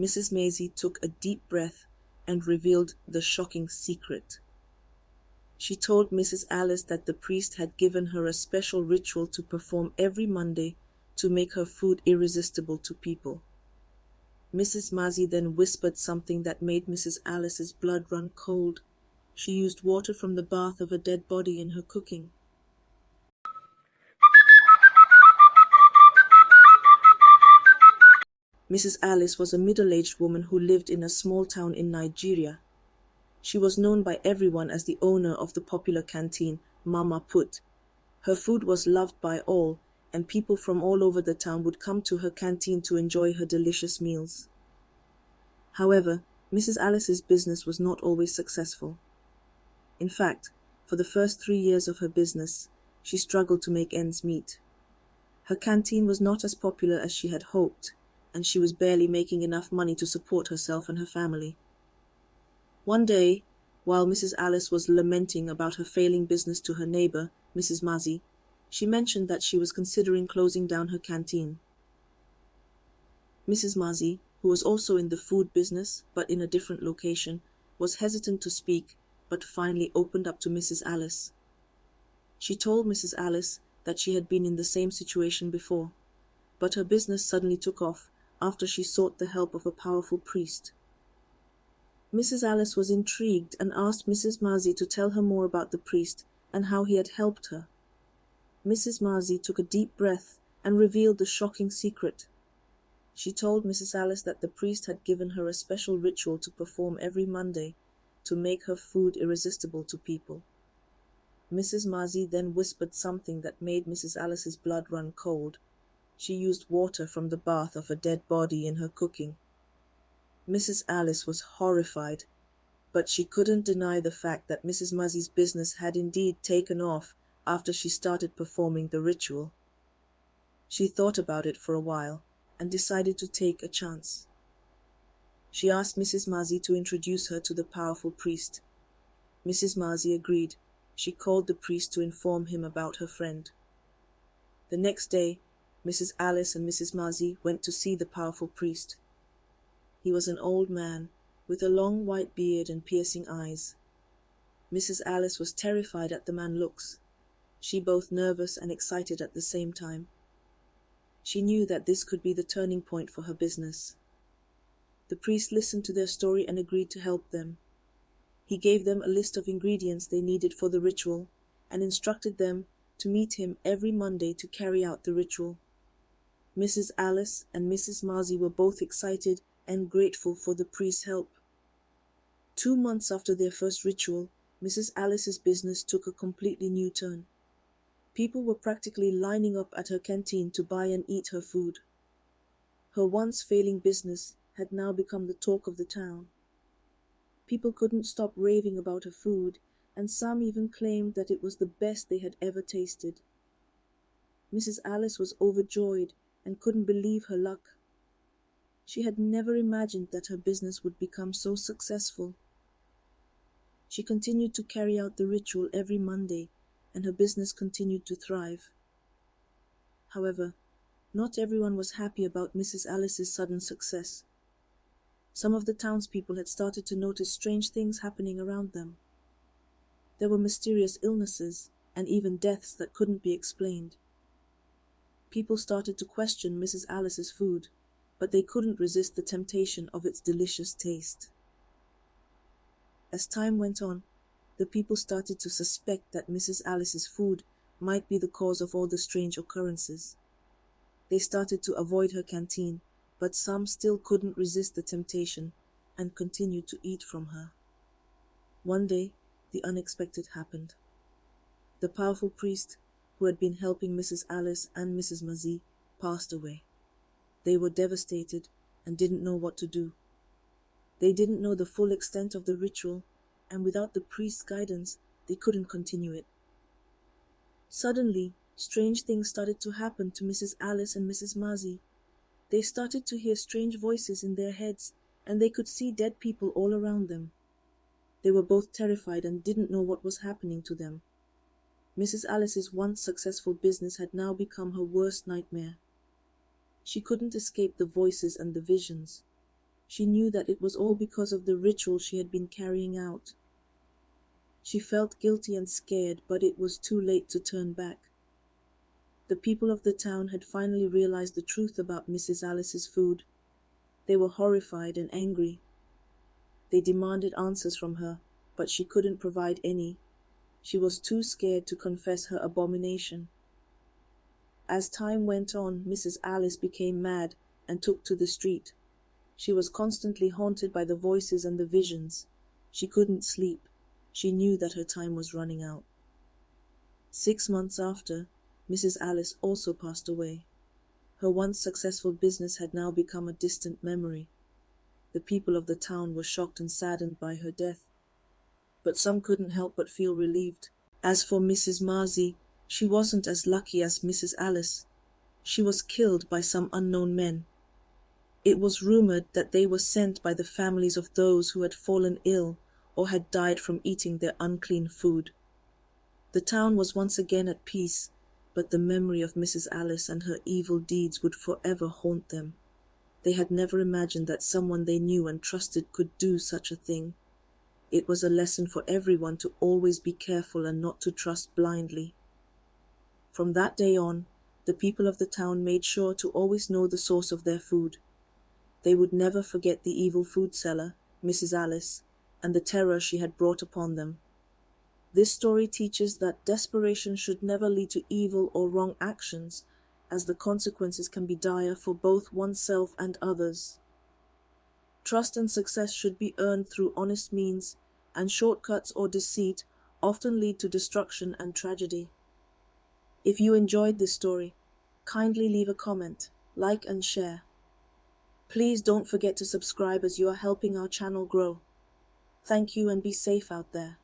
Mrs. Maisie took a deep breath and revealed the shocking secret. She told Mrs. Alice that the priest had given her a special ritual to perform every Monday to make her food irresistible to people. Mrs. Maisie then whispered something that made Mrs. Alice's blood run cold. She used water from the bath of a dead body in her cooking. Mrs. Alice was a middle-aged woman who lived in a small town in Nigeria. She was known by everyone as the owner of the popular canteen, Mama Put. Her food was loved by all, and people from all over the town would come to her canteen to enjoy her delicious meals. However, Mrs. Alice's business was not always successful. In fact, for the first 3 years of her business, she struggled to make ends meet. Her canteen was not as popular as she had hoped, and she was barely making enough money to support herself and her family. One day, while Mrs. Alice was lamenting about her failing business to her neighbor, Mrs. Maisie, she mentioned that she was considering closing down her canteen. Mrs. Maisie, who was also in the food business but in a different location, was hesitant to speak, but finally opened up to Mrs. Alice. She told Mrs. Alice that she had been in the same situation before, but her business suddenly took off after she sought the help of a powerful priest. Mrs. Alice was intrigued and asked Mrs. Maisie to tell her more about the priest and how he had helped her. Mrs. Maisie took a deep breath and revealed the shocking secret. She told Mrs. Alice that the priest had given her a special ritual to perform every Monday to make her food irresistible to people. Mrs. Maisie then whispered something that made Mrs. Alice's blood run cold. She used water from the bath of a dead body in her cooking. Mrs. Alice was horrified, but she couldn't deny the fact that Mrs. Maisie's business had indeed taken off after she started performing the ritual. She thought about it for a while and decided to take a chance. She asked Mrs. Maisie to introduce her to the powerful priest. Mrs. Maisie agreed. She called the priest to inform him about her friend. The next day, Mrs. Alice and Mrs. Maisie went to see the powerful priest. He was an old man, with a long white beard and piercing eyes. Mrs. Alice was terrified at the man's looks, she both nervous and excited at the same time. She knew that this could be the turning point for her business. The priest listened to their story and agreed to help them. He gave them a list of ingredients they needed for the ritual and instructed them to meet him every Monday to carry out the ritual. Mrs. Alice and Mrs. Maisie were both excited and grateful for the priest's help. 2 months after their first ritual, Mrs. Alice's business took a completely new turn. People were practically lining up at her canteen to buy and eat her food. Her once failing business had now become the talk of the town. People couldn't stop raving about her food, and some even claimed that it was the best they had ever tasted. Mrs. Alice was overjoyed and couldn't believe her luck. She had never imagined that her business would become so successful. She continued to carry out the ritual every Monday, and her business continued to thrive. However, not everyone was happy about Mrs. Alice's sudden success. Some of the townspeople had started to notice strange things happening around them. There were mysterious illnesses and even deaths that couldn't be explained. People started to question Mrs. Alice's food, but they couldn't resist the temptation of its delicious taste. As time went on, the people started to suspect that Mrs. Alice's food might be the cause of all the strange occurrences. They started to avoid her canteen, but some still couldn't resist the temptation and continued to eat from her. One day, the unexpected happened. The powerful priest, who had been helping Mrs. Alice and Mrs. Maisie, passed away. They were devastated and didn't know what to do. They didn't know the full extent of the ritual, and without the priest's guidance, they couldn't continue it. Suddenly, strange things started to happen to Mrs. Alice and Mrs. Maisie. They started to hear strange voices in their heads, and they could see dead people all around them. They were both terrified and didn't know what was happening to them. Mrs. Alice's once successful business had now become her worst nightmare. She couldn't escape the voices and the visions. She knew that it was all because of the ritual she had been carrying out. She felt guilty and scared, but it was too late to turn back. The people of the town had finally realized the truth about Mrs. Alice's food. They were horrified and angry. They demanded answers from her, but she couldn't provide any. She was too scared to confess her abomination. As time went on, Mrs. Alice became mad and took to the street. She was constantly haunted by the voices and the visions. She couldn't sleep. She knew that her time was running out. 6 months after, Mrs. Alice also passed away. Her once successful business had now become a distant memory. The people of the town were shocked and saddened by her death, but some couldn't help but feel relieved. As for Mrs. Marzie, she wasn't as lucky as Mrs. Alice. She was killed by some unknown men. It was rumored that they were sent by the families of those who had fallen ill or had died from eating their unclean food. The town was once again at peace, but the memory of Mrs. Alice and her evil deeds would forever haunt them. They had never imagined that someone they knew and trusted could do such a thing. It was a lesson for everyone to always be careful and not to trust blindly. From that day on, the people of the town made sure to always know the source of their food. They would never forget the evil food seller, Mrs. Alice, and the terror she had brought upon them. This story teaches that desperation should never lead to evil or wrong actions, as the consequences can be dire for both oneself and others. Trust and success should be earned through honest means, and shortcuts or deceit often lead to destruction and tragedy. If you enjoyed this story, kindly leave a comment, like and share. Please don't forget to subscribe as you are helping our channel grow. Thank you and be safe out there.